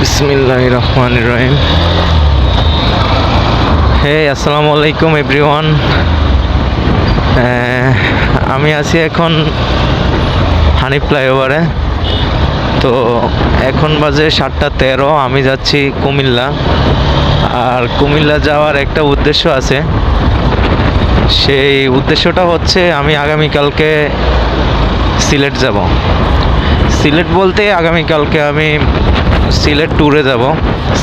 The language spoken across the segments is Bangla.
বিসমিল্লাহির রহমানির রহিম। হে আসসালামু আলাইকুম এভরিওয়ান। আমি আছি এখন হানিফ ফ্লাইওভারে। তো এখন বাজে 7:13। আমি যাচ্ছি কুমিল্লা। আর কুমিল্লা যাওয়ার একটা উদ্দেশ্য আছে। সেই উদ্দেশ্যটা হচ্ছে আমি আগামীকালকে সিলেট যাব। সিলেট বলতে আগামীকালকে আমি সিলেট ট্যুরে যাব।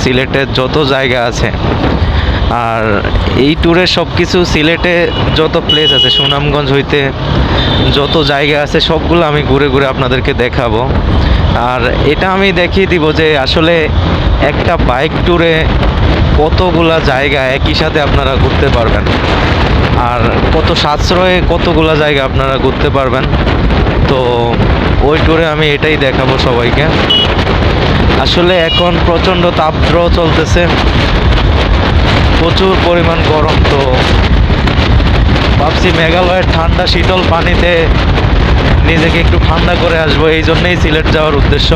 সিলেটের যত জায়গা আছে, আর এই ট্যুরে সব কিছু, সিলেটে যত প্লেস আছে, সুনামগঞ্জ হইতে যত জায়গা আছে সবগুলো আমি ঘুরে ঘুরে আপনাদেরকে দেখাবো। আর এটা আমি দেখিয়ে দিব যে আসলে একটা বাইক ট্যুরে কতগুলা জায়গা একই সাথে আপনারা ঘুরতে পারবেন, আর কত সাশ্রয়ে কতগুলা জায়গা আপনারা ঘুরতে পারবেন। তো ওই ট্যুরে আমি এটাই দেখাবো সবাইকে। আসলে এখন প্রচণ্ড তাপদ্র চলতেছে, প্রচুর পরিমাণ গরম। তো ভাবছি মেঘালয়ের ঠান্ডা শীতল পানিতে নিজেকে একটু ঠান্ডা করে আসবো, এই জন্যেই সিলেট যাওয়ার উদ্দেশ্য।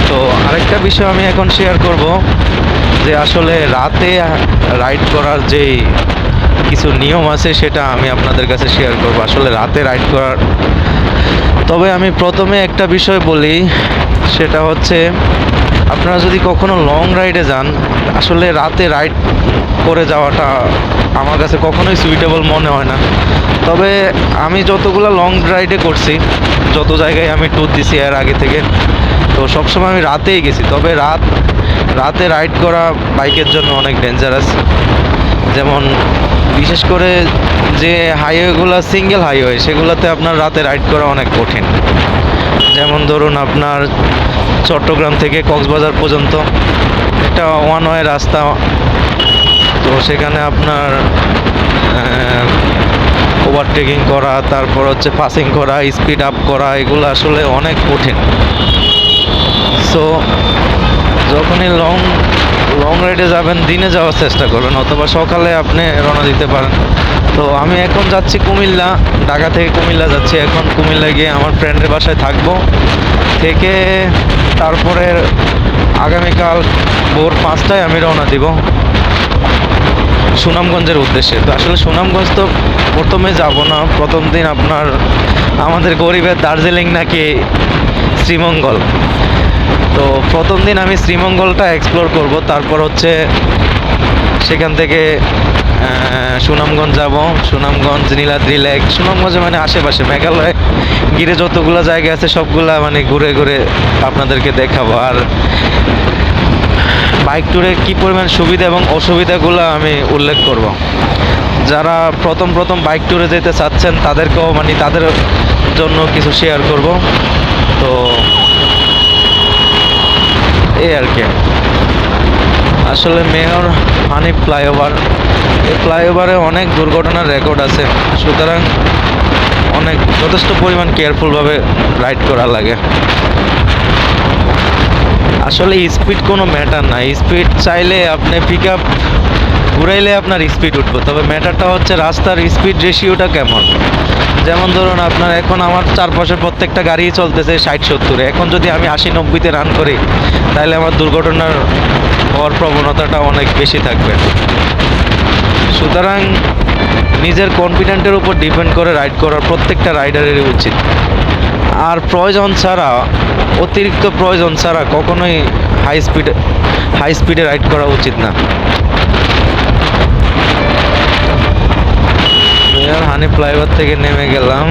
তো আরেকটা বিষয় আমি এখন শেয়ার করব যে আসলে রাতে রাইড করার যেই কিছু নিয়ম আছে সেটা আমি আপনাদের কাছে শেয়ার করব, আসলে রাতে রাইড করার। তবে আমি প্রথমে একটা বিষয় বলি, সেটা হচ্ছে আপনারা যদি কখনো লং রাইডে যান, আসলে রাতে রাইড করে যাওয়াটা আমার কাছে কখনোই সুইটেবল মনে হয় না। তবে আমি যতগুলো লং রাইডে করছি, যত জায়গায় আমি ট্যুর দিছি এর আগে থেকে, তো সবসময় আমি রাতেই গেছি। তবে রাতে রাইড করা বাইকের জন্য অনেক ডেঞ্জারাস। যেমন বিশেষ করে যে হাইওয়েগুলো সিঙ্গেল হাইওয়ে, সেগুলোতে আপনার রাতে রাইড করা অনেক কঠিন। যেমন ধরুন আপনার চট্টগ্রাম থেকে কক্সবাজার পর্যন্ত একটা ওয়ান ওয়ে রাস্তা। তো সেখানে আপনার ওভারটেকিং করা, তারপর হচ্ছে পাসিং করা, স্পিড আপ করা, এগুলো আসলে অনেক কঠিন। সো যখনই লং রাইডে যাবেন দিনে যাওয়ার চেষ্টা করবেন, অথবা সকালে আপনি রওনা দিতে পারেন। তো আমি এখন যাচ্ছি কুমিল্লা, ঢাকা থেকে কুমিল্লা যাচ্ছি। এখন কুমিল্লা গিয়ে আমার ফ্রেন্ডের বাসায় থাকবো, থেকে তারপরে আগামীকাল ভোর 5টায় আমি রওনা দিব সুনামগঞ্জের উদ্দেশ্যে। তো আসলে সুনামগঞ্জ তো প্রথমে যাব না, প্রথম দিন আপনার আমাদের গরিবের দার্জিলিং নাকি শ্রীমঙ্গল। তো প্রথম দিন আমি শ্রীমঙ্গলটা এক্সপ্লোর করব, তারপর হচ্ছে সেখান থেকে সুনামগঞ্জ যাব। সুনামগঞ্জ, নীলাদ্রি লেক, সুনামগঞ্জ মানে আশেপাশে মেঘালয় ঘিরে যতগুলো জায়গা আছে সবগুলা মানে ঘুরে ঘুরে আপনাদেরকে দেখাবো। আর বাইক ট্যুরে কী পরিমাণ সুবিধা এবং অসুবিধাগুলো আমি উল্লেখ করব। যারা প্রথম বাইক ট্যুরে যেতে চাচ্ছেন তাদেরকেও মানে তাদের জন্য কিছু শেয়ার করব। তো এই আর কি। আসলে মেয়র হানিফ ফ্লাইওভার, এই ফ্লাইওভারে অনেক দুর্ঘটনার রেকর্ড আছে, সুতরাং যথেষ্ট পরিমাণ কেয়ারফুলভাবে রাইড করা লাগে। আসলে স্পিড কোনো ম্যাটার না, স্পিড চাইলে আপনি পিক আপ ঘুরাইলে আপনার স্পিড উঠবে, তবে ম্যাটারটা হচ্ছে রাস্তার স্পিড রেশিওটা কেমন। যেমন ধরুন আপনার এখন আমার চারপাশের প্রত্যেকটা গাড়ি চলতেছে 60-70, এখন যদি আমি 80-90-তে রান করি তাহলে আমার দুর্ঘটনার হওয়ার প্রবণতাটা অনেক বেশি থাকবে। সুতরাং নিজের কনফিডেন্টের উপর ডিপেন্ড করে রাইড করার প্রত্যেকটা রাইডারেরই উচিত। আর অতিরিক্ত প্রয়োজন ছাড়া কখনোই হাই স্পিডে রাইড করা উচিত না। হানিফ ফ্লাইওভার থেকে নেমে গেলাম।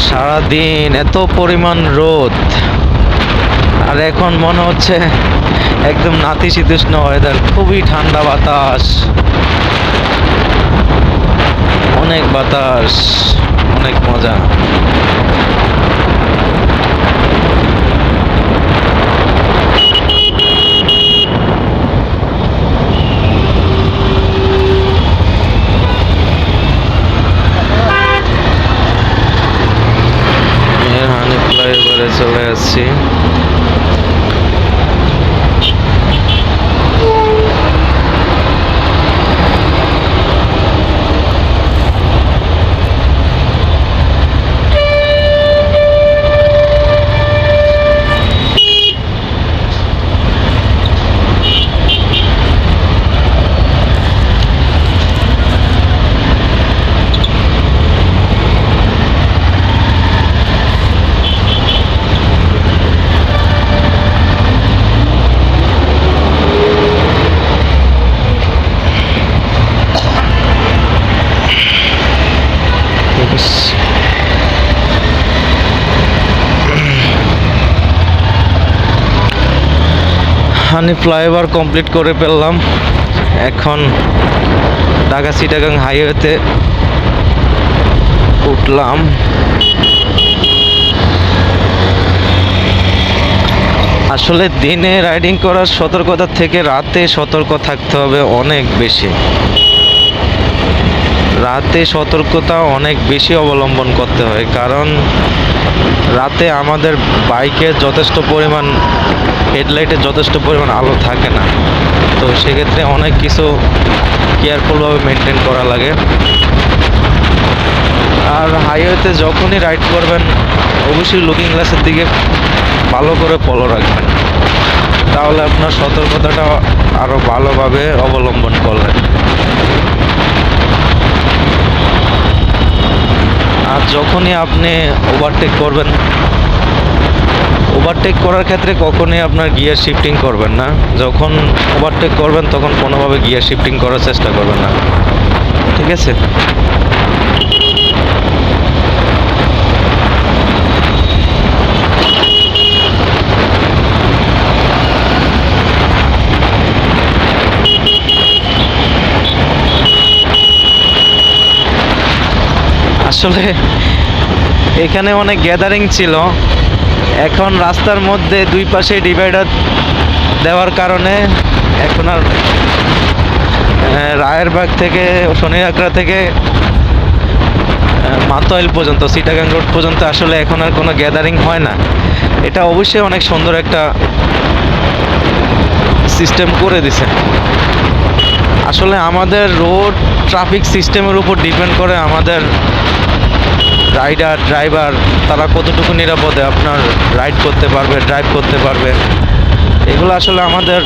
সারাদিন এত পরিমাণ রোদ, আর এখন মনে হচ্ছে একদম নাতিশীতোষ্ণ ওয়েদার, খুবই ঠান্ডা বাতাস, অনেক বাতাস, অনেক মজা। হানিফ ফ্লাইওভারে চলে আসছি। রাজধানী ফ্লাইওভার কমপ্লিট করে ফেললাম। এখন ঢাকা চিটাগাং হাইওয়েতে উঠলাম। আসলে দিনে রাইডিং করার সতর্কতা থেকে রাতে সতর্ক থাকতে হবে অনেক বেশি। রাতে সতর্কতা অনেক বেশি অবলম্বন করতে হয়, কারণ রাতে আমাদের বাইকের যথেষ্ট পরিমাণ হেডলাইটে যথেষ্ট পরিমাণ আলো থাকে না। তো সেক্ষেত্রে অনেক কিছু কেয়ারফুলভাবে মেনটেন করা লাগে। আর হাইওয়েতে যখনই রাইড করবেন অবশ্যই লুকিং গ্লাসের দিকে ভালো করে ফলো রাখবেন, তাহলে আপনার সতর্কতাটা আরও ভালোভাবে অবলম্বন করবেন। আর যখনই আপনি ওভারটেক করবেন, ওভারটেক করার ক্ষেত্রে কখনোই আপনার গিয়ার শিফটিং করবেন না। যখন ওভারটেক করবেন তখন কোনোভাবে গিয়ার শিফটিং করার চেষ্টা করবেন না, ঠিক আছে? আসলে এখানে অনেক গ্যাদারিং ছিল। এখন রাস্তার মধ্যে দুই পাশে ডিভাইডার দেওয়ার কারণে এখন আর রায়েরবাগ থেকে শনি আকরা থেকে মাতোয়াইল পর্যন্ত চিটাগাং রোড পর্যন্ত আসলে এখন আর কোনো গ্যাদারিং হয় না। এটা অবশ্যই অনেক সুন্দর একটা সিস্টেম করে দিছে। আসলে আমাদের রোড ট্রাফিক সিস্টেমের উপর ডিপেন্ড করে আমাদের রাইডার ড্রাইভার তারা কতটুকু নিরাপদে আপনার রাইড করতে পারবে, ড্রাইভ করতে পারবে। এগুলো আসলে আমাদের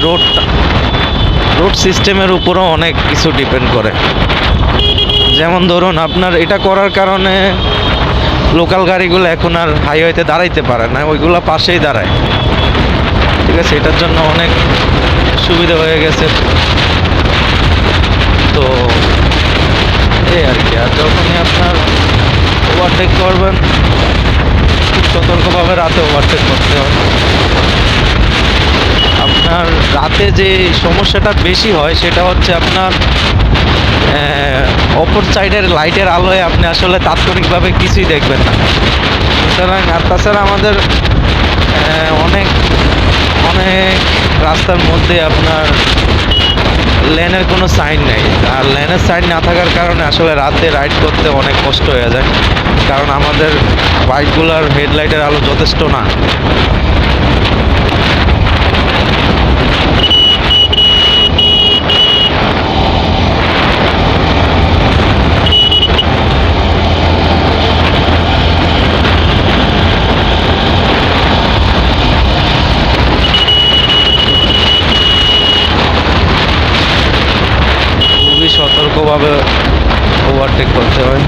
রোড সিস্টেমের উপরও অনেক কিছু ডিপেন্ড করে। যেমন ধরুন আপনার এটা করার কারণে লোকাল গাড়িগুলো এখন আর হাইওয়েতে দাঁড়াইতে পারে না, ওইগুলো পাশেই দাঁড়ায়, ঠিক আছে? এটার জন্য অনেক সুবিধা হয়ে গেছে। তো এই আর কি। আর যখনই আপনার ওভারটেক করবেন খুব সতর্কভাবে রাতে ওভারটেক করতে হয়। আপনার রাতে যে সমস্যাটা বেশি হয় সেটা হচ্ছে আপনার অপর সাইডের লাইটের আলোয় আপনি আসলে তাৎক্ষণিকভাবে কিছুই দেখবেন না। সুতরাং আর তাছাড়া আমাদের অনেক অনেক রাস্তার মধ্যে আপনার লেনের কোনো সাইন নেই। আর লেনের সাইন না থাকার কারণে আসলে রাতে রাইড করতে অনেক কষ্ট হয়ে যায়, কারণ আমাদের বাইকগুলোর হেডলাইটের আলো যথেষ্ট না। খুবই সতর্কভাবে ওভারটেক করতে হয়।